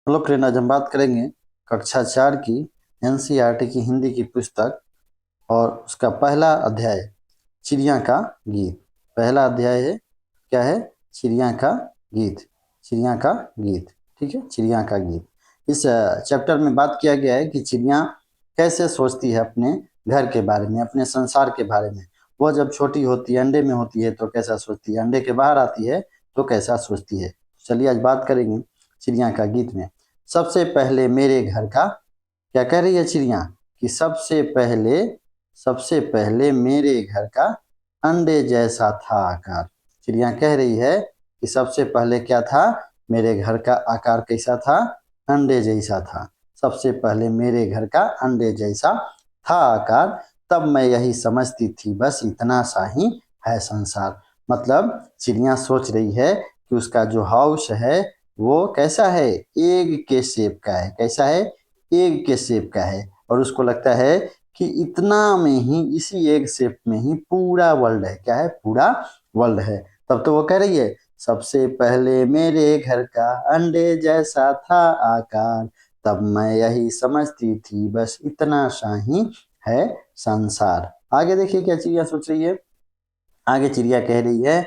Hello friend, आज हम बात करेंगे कक्षा 4 की एनसीईआरटी की हिंदी की पुस्तक और उसका पहला अध्याय चिड़िया का गीत। पहला अध्याय है क्या है? चिड़िया का गीत। चिड़िया का गीत, ठीक है, चिड़िया का गीत। इस चैप्टर में बात किया गया है कि चिड़िया कैसे सोचती है अपने घर के बारे में, अपने संसार के बारे में। वो जब छोटी होती है, अंडे में होती है तो कैसा सोचती है, अंडे के बाहर आती है तो कैसा सोचती है। चलिए आज बात करेंगे चिड़िया का गीत में। सबसे पहले मेरे घर का, क्या कह रही है चिड़िया कि सबसे पहले मेरे घर का अंडे जैसा था आकार। चिड़िया कह रही है कि सबसे पहले क्या था, मेरे घर का आकार कैसा था, अंडे जैसा था। सबसे पहले मेरे घर का अंडे जैसा था आकार, तब मैं यही समझती थी बस इतना सा ही है संसार। मतलब चिड़िया सोच रही है कि उसका जो हाउस है वो कैसा है, एग के शेप का है। कैसा है? एग के शेप का है। और उसको लगता है कि इतना में ही, इसी एग शेप में ही पूरा वर्ल्ड है। क्या है? पूरा वर्ल्ड है। तब तो वो कह रही है सबसे पहले मेरे घर का अंडे जैसा था आकार, तब मैं यही समझती थी बस इतना सा ही है संसार। आगे देखिए क्या चिड़िया सोच रही है। आगे चिड़िया कह रही है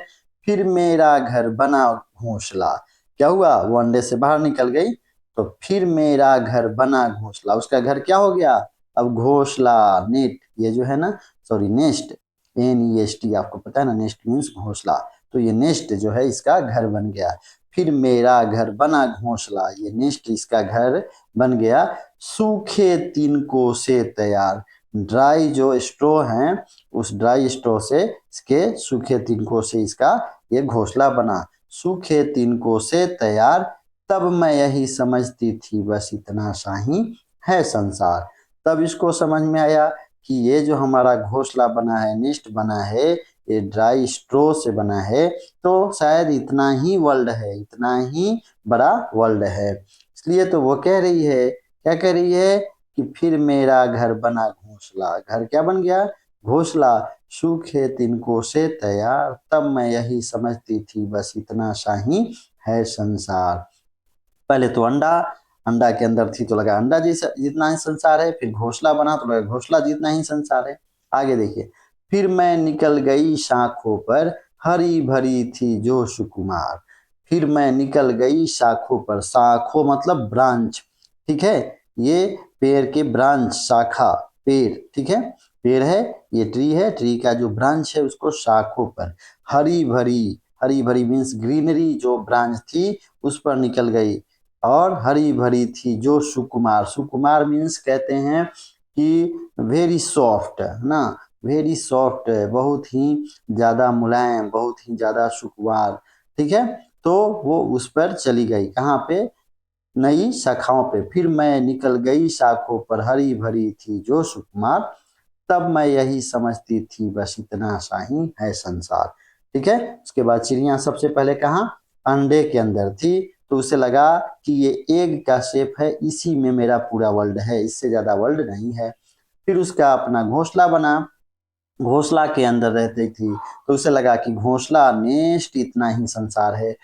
फिर मेरा घर बना घोंसला। क्या हुआ? वो अंडे से बाहर निकल गई तो फिर मेरा घर बना घोंसला। उसका घर क्या हो गया? अब घोंसला, नेट, ये जो है ना, सॉरी, नेस्ट, NEST, आपको पता है ना, नेस्ट मीन्स घोंसला। तो ये नेस्ट जो है इसका घर बन गया। फिर मेरा घर बना घोंसला, ये नेस्ट इसका घर बन गया सूखे तिनकों से तैयार। ड्राई जो स्ट्रो है, उस ड्राई स्ट्रो से इसके सूखे तिनकों से इसका ये घोंसला बना। सूखे तिनकों से तैयार, तब मैं यही समझती थी बस इतना सा ही है संसार। तब इसको समझ में आया कि ये जो हमारा घोंसला बना है, नेस्ट बना है, ये ड्राई स्ट्रो से बना है, तो शायद इतना ही वर्ल्ड है, इतना ही बड़ा वर्ल्ड है। इसलिए तो वो कह रही है, क्या कह रही है कि फिर मेरा घर बना घोंसला। घर क्या बन गया? घोंसला। सूखे तिनकों से तैयार, तब मैं यही समझती थी बस इतना सा ही है संसार। पहले तो अंडा, अंडा के अंदर थी तो लगा अंडा जैसा जितना ही संसार है। फिर घोंसला बना तो लगा घोंसला जितना ही संसार है। आगे देखिए, फिर मैं निकल गई शाखों पर, हरी भरी थी जो सुकुमार। फिर मैं निकल गई शाखों पर। शाखों मतलब ब्रांच, ठीक है। ये पेड़ के ब्रांच, शाखा, पेड़, ठीक है, पेड़ है, ये ट्री है, ट्री का जो ब्रांच है उसको शाखों पर। हरी भरी, हरी भरी मीन्स ग्रीनरी जो ब्रांच थी उस पर निकल गई। और हरी भरी थी जो सुकुमार। सुकुमार मीन्स कहते हैं कि वेरी सॉफ्ट, है ना, वेरी सॉफ्ट, बहुत ही ज्यादा मुलायम, बहुत ही ज्यादा सुकुमार, ठीक है। तो वो उस पर चली गई, कहाँ पे? नई शाखाओं पे। फिर मैं निकल गई शाखों पर, हरी भरी थी जो सुकुमार, तब मैं यही समझती थी बस इतना सा ही है संसार। ठीक है। उसके बाद चिड़िया सबसे पहले कहाँ? अंडे के अंदर थी, तो उसे लगा कि ये एग का शेप है, इसी में मेरा पूरा वर्ल्ड है, इससे ज्यादा वर्ल्ड नहीं है। फिर उसका अपना घोंसला बना, घोंसला के अंदर रहती थी तो उसे लगा कि घोंसला, नेस्ट, इतना ही संसार है।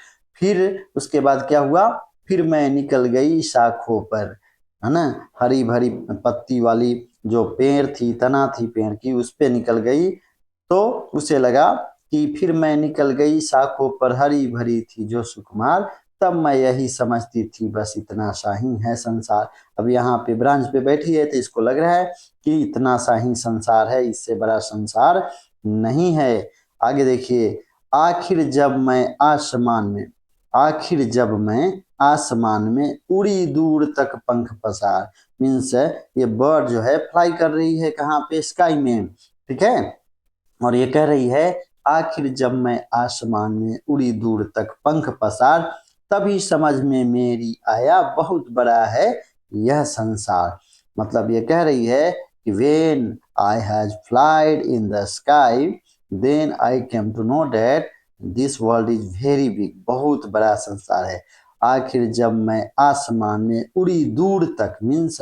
फिर उसके बाद क्या हुआ? फिर मैं निकल गई शाखों पर, है ना, हरी भरी पत्ती वाली जो पेड़ थी, तना थी पेड़ की, उस पे निकल गई। तो उसे लगा कि फिर मैं निकल गई शाखों पर, हरी भरी थी जो सुकुमार, तब मैं यही समझती थी बस इतना सा ही है संसार। अब यहाँ पे ब्रांच पे बैठी है तो इसको लग रहा है कि इतना सा ही संसार है, इससे बड़ा संसार नहीं है। आगे देखिए, आखिर जब मैं आसमान में, आखिर जब मैं आसमान में उड़ी दूर तक पंख पसार, मीन्स ये बर्ड जो है फ्लाई कर रही है, कहाँ पे? स्काई में, ठीक है। और ये कह रही है आखिर जब मैं आसमान में उड़ी दूर तक पंख पसार, तभी समझ में मेरी आया बहुत बड़ा है यह संसार। मतलब ये कह रही है कि when I has flied in the sky, then I came to know that this world is very big. बहुत बड़ा संसार है। आखिर जब मैं आसमान में उड़ी दूर तक, मीन्स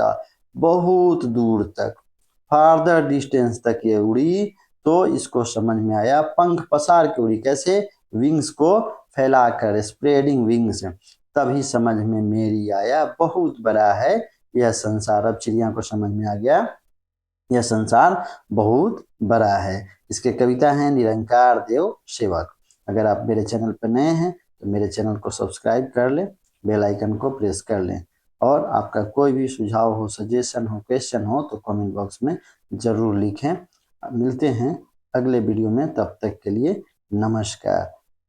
बहुत दूर तक, फार्दर डिस्टेंस तक ये उड़ी, तो इसको समझ में आया पंख पसार के उड़ी। कैसे? विंग्स को फैलाकर, स्प्रेडिंग विंग्स। तभी समझ में मेरी आया बहुत बड़ा है यह संसार। अब चिड़िया को समझ में आ गया यह संसार बहुत बड़ा है। इसके कविता है निरंकार देव सेवक। अगर आप मेरे चैनल पर नए हैं तो मेरे चैनल को सब्सक्राइब कर लें, बेल आइकन को प्रेस कर लें, और आपका कोई भी सुझाव हो, सजेशन हो, क्वेश्चन हो तो कमेंट बॉक्स में ज़रूर लिखें। मिलते हैं अगले वीडियो में, तब तक के लिए नमस्कार।